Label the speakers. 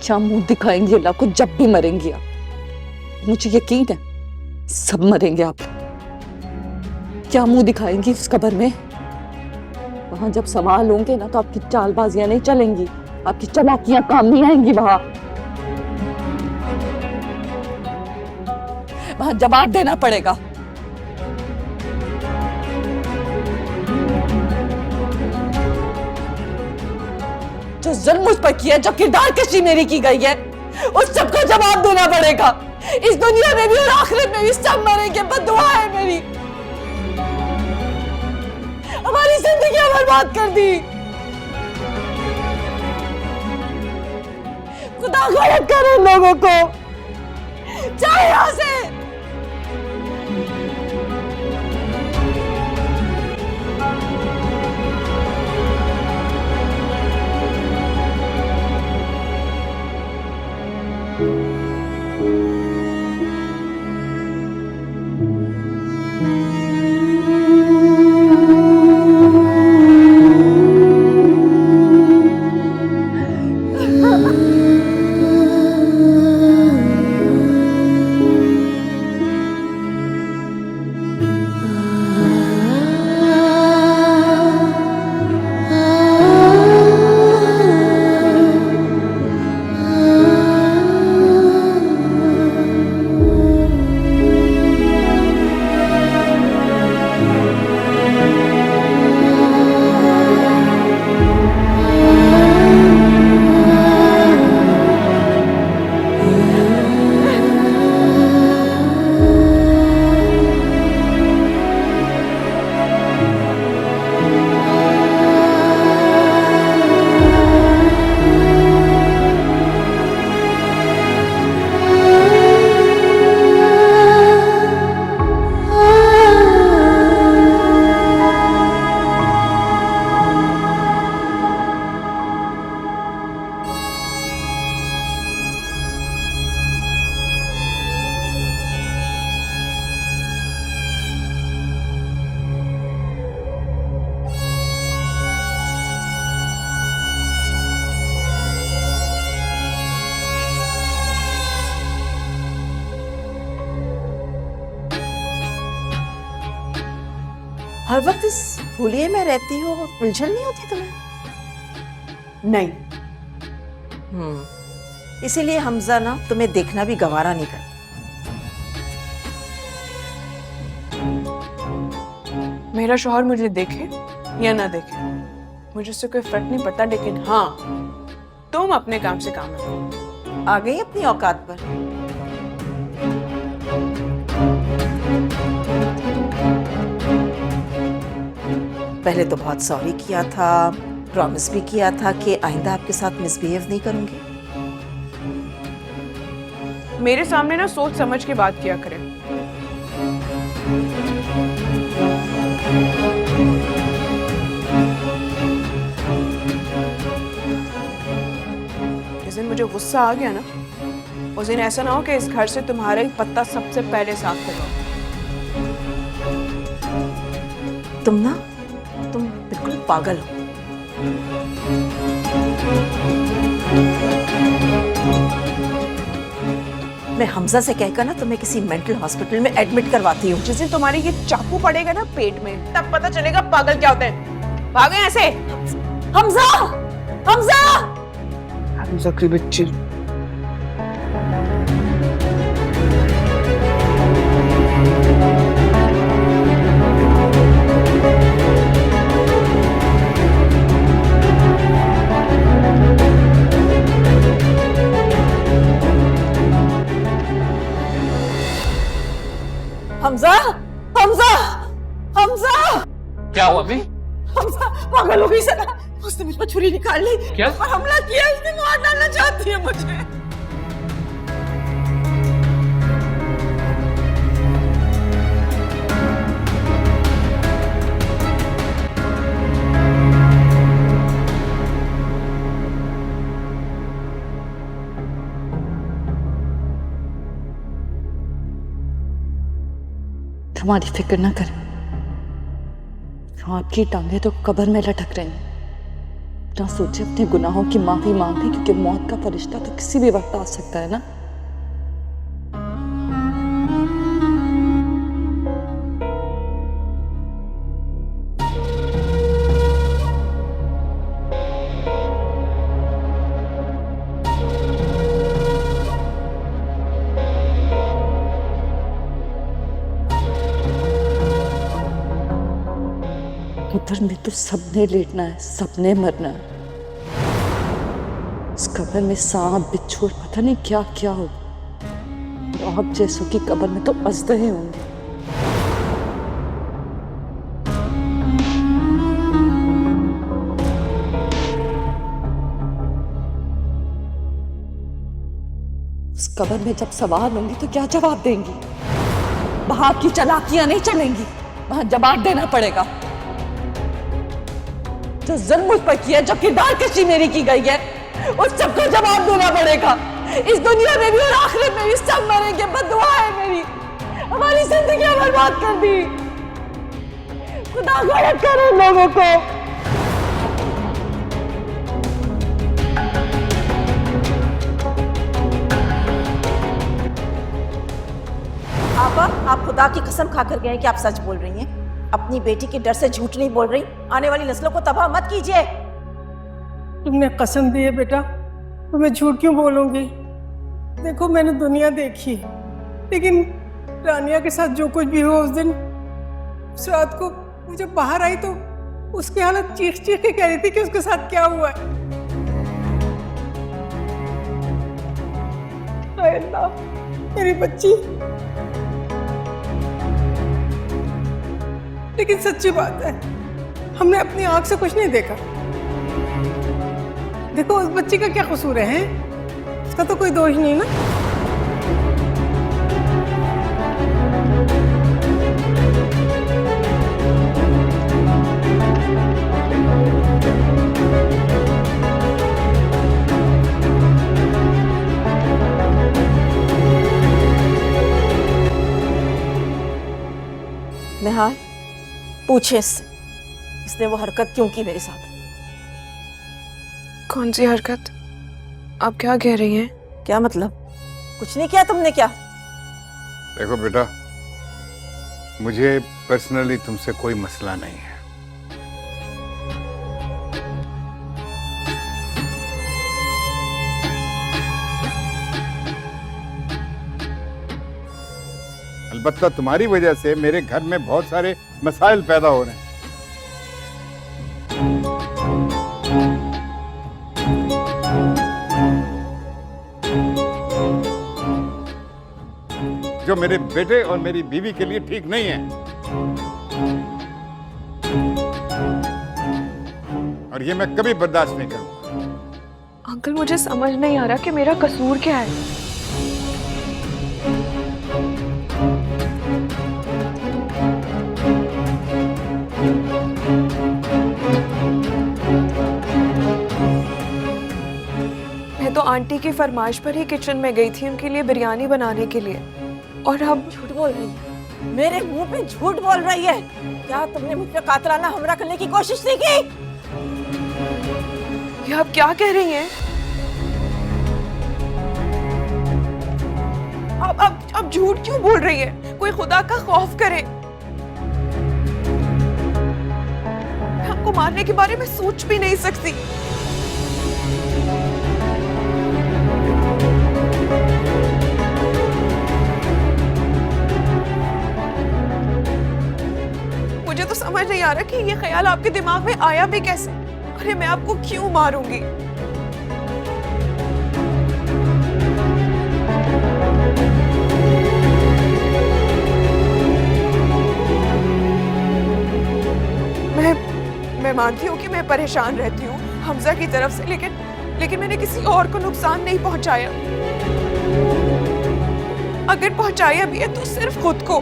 Speaker 1: क्या मुंह दिखाएंगी अल्लाह को जब भी मरेंगी आप? मुझे यकीन है सब मरेंगे आप। क्या मुंह दिखाएंगी उस कब्र में? वहां जब सवाल होंगे ना तो आपकी चालबाजियां नहीं चलेंगी, आपकी चालाकियां काम नहीं आएंगी। वहां जवाब देना पड़ेगा। जो जुल्म मुझ पर किया, जो किरदार कशी मेरी की गई है, उस सबका जवाब देना पड़ेगा। इस दुनिया में भी और आखिरत में भी सब मरेंगे, बद्दुआ है मेरी। हमारी जिंदगी बर्बाद कर दी। खुदा गलत करे लोगों को, चाहे यहां से।
Speaker 2: हर वक्त इस हुलिये में रहती हो, उलझन नहीं होती तुम्हें?
Speaker 3: नहीं।
Speaker 2: इसीलिए हमजा ना तुम्हें देखना भी गवारा नहीं करता।
Speaker 3: मेरा शौहर मुझे देखे या ना देखे मुझे उससे कोई फर्क नहीं पड़ता, लेकिन हाँ तुम अपने काम से काम रखो।
Speaker 2: आ गई अपनी औकात पर। पहले तो बहुत सॉरी किया था, प्रॉमिस भी किया था कि आइंदा आपके साथ मिसबिहेव नहीं करूंगी।
Speaker 3: मेरे सामने ना सोच समझ के बात किया करें। जिस दिन मुझे गुस्सा आ गया ना, उस दिन ऐसा ना हो कि इस घर से तुम्हारा ही पत्ता सबसे पहले साफ करवाओ।
Speaker 2: तुम बिल्कुल पागल हो। मैं हमजा से कहकर ना तुम्हें किसी मेंटल हॉस्पिटल में एडमिट करवाती हूँ।
Speaker 3: जिस दिन तुम्हारी ये चाकू पड़ेगा ना पेट में, तब पता चलेगा पागल क्या होते हैं। भागो यहाँ से।
Speaker 2: हमजा! हमजा!
Speaker 3: हमजा की बच्ची।
Speaker 2: हमजा! हमजा! हमजा!
Speaker 4: क्या हुआ अभी?
Speaker 2: हमजा पागल हो गई सना। उसने मुझ पर छुरी निकाल ली।
Speaker 4: क्या?
Speaker 2: और हमला किया, उसने मार डालना चाहती है मुझे।
Speaker 1: हमारी फिक्र ना करें, आपकी टांगे तो कब्र में लटक रही हैं। बिना सोचे अपने गुनाहों की माफी मांग ली, क्योंकि मौत का फरिश्ता तो किसी भी वक्त आ सकता है ना। उधर में तो सबने लेटना है, सबने मरना है। इस कब्र में सांप बिच्छू और पता नहीं क्या क्या हो। आप जैसों की कब्र में तो अजदहे होंगे। इस कब्र में जब सवाल होंगी तो क्या जवाब देंगी? वहां की चालाकियां नहीं चलेंगी, वहां जवाब देना पड़ेगा। जो जुल्म मुझ पर किया, जो किरदार कशी मेरी की गई है, उस सबको जवाब देना पड़ेगा। इस दुनिया में भी और आखिरत में भी सब मरेंगे। बद्दुआ है मेरी, हमारी जिंदगी बर्बाद कर दी। खुदा गलत करे लोगों को।
Speaker 2: आपा, आप खुदा की कसम खाकर गए कि आप सच बोल रही हैं। अपनी बेटी के डर से झूठ नहीं बोल रही। आने वाली नस्लों को तबाह मत कीजिए।
Speaker 4: तुमने कसम दी है बेटा, तो मैं झूठ क्यों बोलूंगी? देखो, मैंने दुनिया देखी, लेकिन रानिया के साथ जो कुछ भी हुआ उस दिन, उस रात को मैं जब बाहर आई तो उसकी हालत चीख चीख के कह रही थी कि उसके साथ क्या हुआ है। हाय अल्लाह, मेरी बच्ची। लेकिन सच्ची बात है, हमने अपनी आंख से कुछ नहीं देखा। देखो, उस बच्ची का क्या कसूर है? उसका तो कोई दोष नहीं ना।
Speaker 2: निहाल, पूछे इसने वो हरकत क्यों की मेरे साथ?
Speaker 3: कौन सी हरकत? आप क्या कह रही हैं?
Speaker 2: क्या मतलब? कुछ नहीं किया तुमने क्या?
Speaker 5: देखो बेटा, मुझे पर्सनली तुमसे कोई मसला नहीं है। अलबत्ता तुम्हारी वजह से मेरे घर में बहुत सारे मसाइल पैदा हो रहे हैं। जो मेरे बेटे और मेरी बीवी के लिए ठीक नहीं है। और ये मैं कभी बर्दाश्त नहीं करूंगा।
Speaker 3: अंकल, मुझे समझ नहीं आ रहा कि मेरा कसूर क्या है। मैं तो आंटी की फरमाइश पर ही किचन में गई थी उनके लिए बिरयानी बनाने के लिए, और अब
Speaker 2: झूठ बोल रही है। मेरे मुंह पे झूठ बोल रही है। क्या तुमने मुझ पे कातलाना हमला करने की कोशिश नहीं की?
Speaker 3: ये आप क्या कह रही हैं? अब झूठ क्यों बोल रही है? कोई खुदा का खौफ करे। मैं आपको मारने के बारे में सोच भी नहीं सकती। मुझे तो समझ नहीं आ रहा कि ये ख्याल आपके दिमाग में आया भी कैसे। अरे मैं आपको क्यों मारूंगी? मैं मानती हूँ कि मैं परेशान रहती हूँ हमजा की तरफ से, लेकिन मैंने किसी और को नुकसान नहीं पहुंचाया। अगर पहुंचाया भी है तो सिर्फ खुद को।